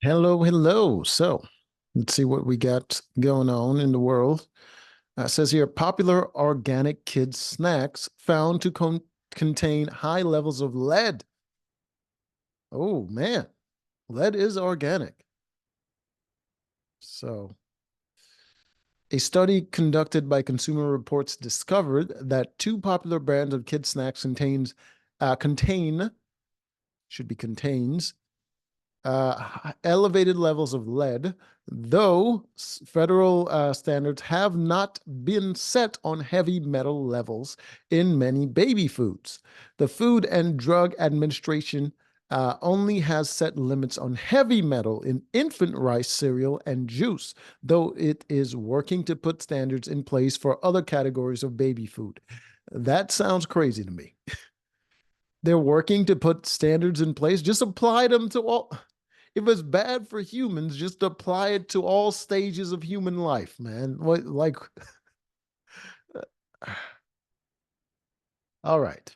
Hello, hello. So let's see what we got going on in the world. It says here popular organic kids snacks found to contain high levels of lead. Oh, man. Lead is organic. So, a study conducted by Consumer Reports discovered that two popular brands of kid snacks contain should be contains elevated levels of lead, though federal standards have not been set on heavy metal levels in many baby foods. The Food and Drug Administration only has set limits on heavy metal in infant rice cereal and juice, though it is working to put standards in place for other categories of baby food. That sounds crazy to me. They're working to put standards in place. Just apply them to all. If it's bad for humans, just apply it to all stages of human life, man. What, like, all right.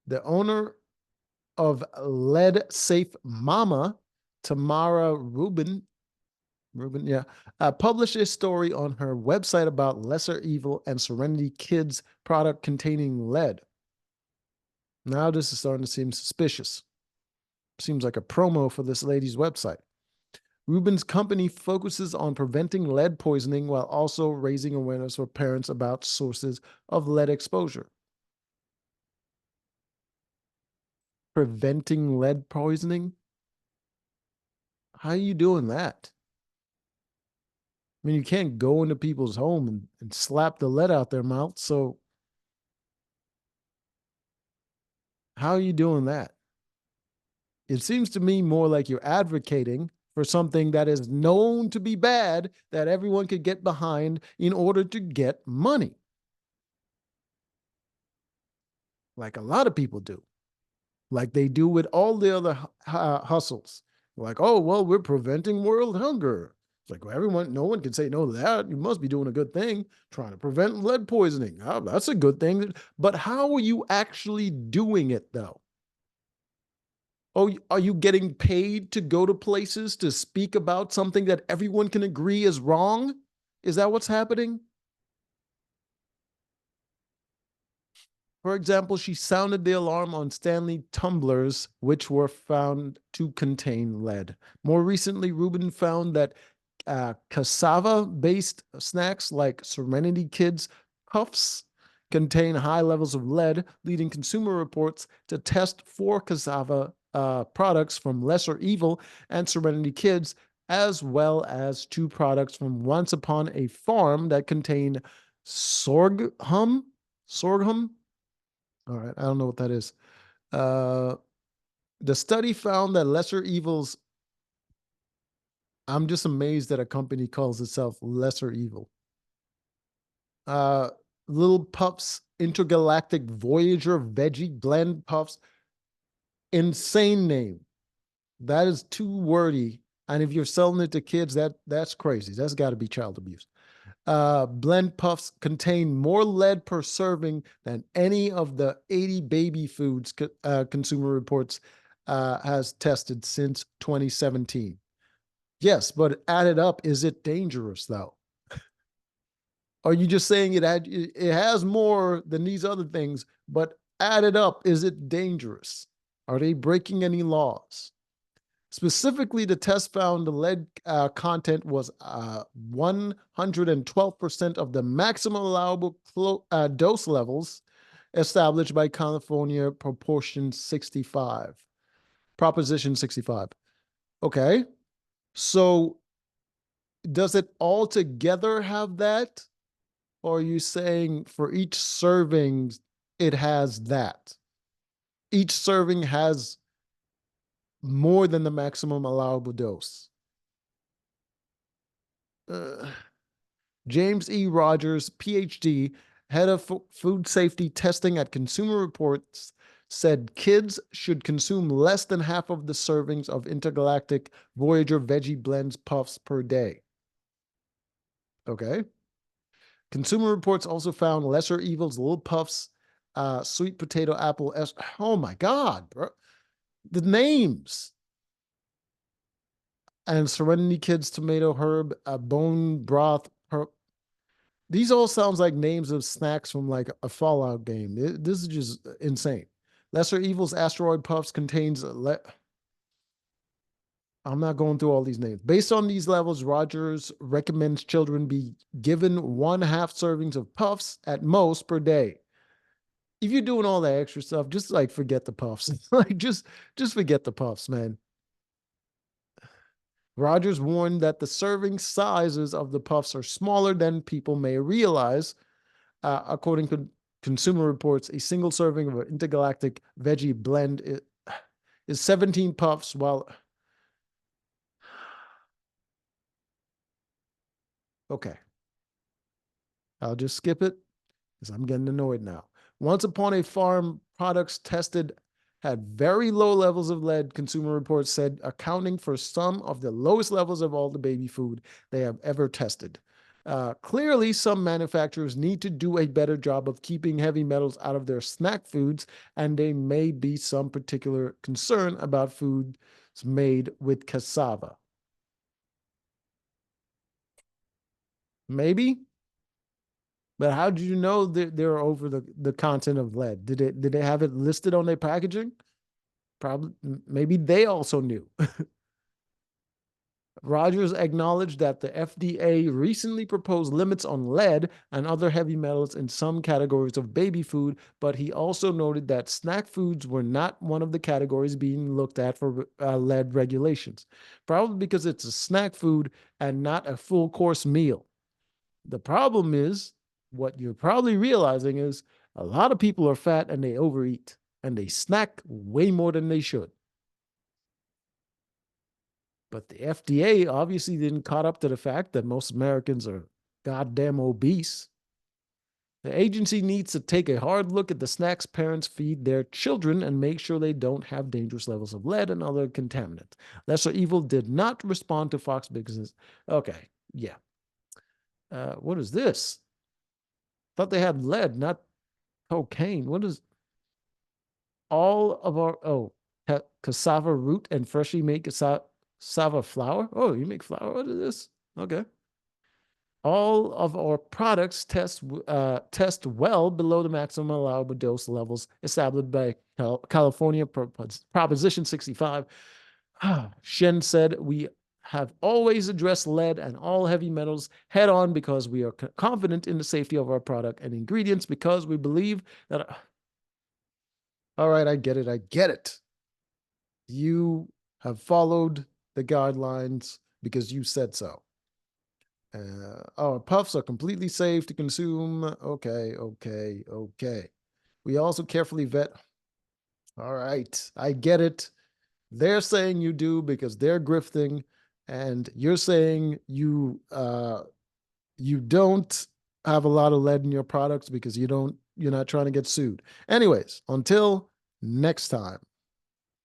The owner of Lead Safe Mama, Tamara Rubin, yeah, published a story on her website about Lesser Evil and Serenity Kids product containing lead. Now this is starting to seem suspicious. Seems like a promo for this lady's website. Rubin's company focuses on preventing lead poisoning while also raising awareness for parents about sources of lead exposure. Preventing lead poisoning? How are you doing that? I mean, you can't go into people's home and slap the lead out their mouth. So, how are you doing that? It seems to me more like you're advocating for something that is known to be bad that everyone could get behind in order to get money, like a lot of people do, like they do with all the other hustles. Like, oh, well, we're preventing world hunger. It's like, well, everyone, no one can say no to that. You must be doing a good thing, trying to prevent lead poisoning. Oh, that's a good thing. But how are you actually doing it, though? Oh, are you getting paid to go to places to speak about something that everyone can agree is wrong? Is that what's happening? For example, she sounded the alarm on Stanley tumblers, which were found to contain lead. More recently, Rubin found that cassava based snacks like Serenity Kids Puffs contain high levels of lead, leading Consumer Reports to test four cassava products from Lesser Evil and Serenity Kids, as well as two products from Once Upon a Farm that contain sorghum. Sorghum? All right, I don't know what that is. Uh, the study found that Lesser Evils. I'm just amazed that a company calls itself Lesser Evil. Uh, Little Puffs Intergalactic Voyager Veggie Blend Puffs. Insane name. That is too wordy. And if you're selling it to kids, that's crazy. That's got to be child abuse. Blend puffs contain more lead per serving than any of the 80 baby foods Consumer Reports has tested since 2017. Yes, but added up, is it dangerous though? Are you just saying it has more than these other things, but added up, is it dangerous? Are they breaking any laws? Specifically, the test found the lead content was 112% of the maximum allowable dose levels established by California Proposition 65. Okay. So does it altogether have that? Or are you saying for each serving, it has that? Each serving has more than the maximum allowable dose. Uh, James E. Rogers, PhD, head of food safety testing at Consumer Reports, said kids should consume less than half of the servings of Intergalactic Voyager Veggie Blends Puffs per day. Okay. Consumer Reports also found Lesser Evil's Little Puffs, sweet potato apple. Oh my God, bro. The names. And Serenity Kids tomato herb, a bone broth herb. These all sounds like names of snacks from like a Fallout game. This is just insane. Lesser Evils asteroid puffs contains I'm not going through all these names. Based on these levels, Rogers recommends children be given 1/2 servings of puffs at most per day. If you're doing all that extra stuff, just like forget the puffs. Like just forget the puffs, man. Rogers warned that the serving sizes of the puffs are smaller than people may realize. According to Consumer Reports, a single serving of an intergalactic veggie blend is 17 puffs, while okay, I'll just skip it because I'm getting annoyed now. Once upon a farm, products tested had very low levels of lead, Consumer Reports said, accounting for some of the lowest levels of all the baby food they have ever tested. Clearly, some manufacturers need to do a better job of keeping heavy metals out of their snack foods, and there may be some particular concern about foods made with cassava. Maybe, but how did you know that they're over the content of lead? Did they have it listed on their packaging? Probably, maybe they also knew. Rogers acknowledged that the FDA recently proposed limits on lead and other heavy metals in some categories of baby food, but he also noted that snack foods were not one of the categories being looked at for lead regulations, probably because it's a snack food and not a full course meal. The problem is, what you're probably realizing is a lot of people are fat and they overeat and they snack way more than they should. But the FDA obviously didn't caught up to the fact that most Americans are goddamn obese. The agency needs to take a hard look at the snacks parents feed their children and make sure they don't have dangerous levels of lead and other contaminants. Lesser Evil did not respond to Fox Business. Okay, yeah. What is this? Thought they had lead, not cocaine. What is all of our cassava root and freshly made cassava flour? Oh, you make flour out of this? Okay. All of our products test well below the maximum allowable dose levels established by California Proposition 65. Shen said, we have always addressed lead and all heavy metals head on because we are confident in the safety of our product and ingredients because we believe that. All right, I get it. I get it. You have followed the guidelines because you said so. Puffs are completely safe to consume. Okay, okay, okay. We also carefully vet. All right, I get it. They're saying you do because they're grifting, and you're saying you don't have a lot of lead in your products because you're not trying to get sued. Anyways, until next time.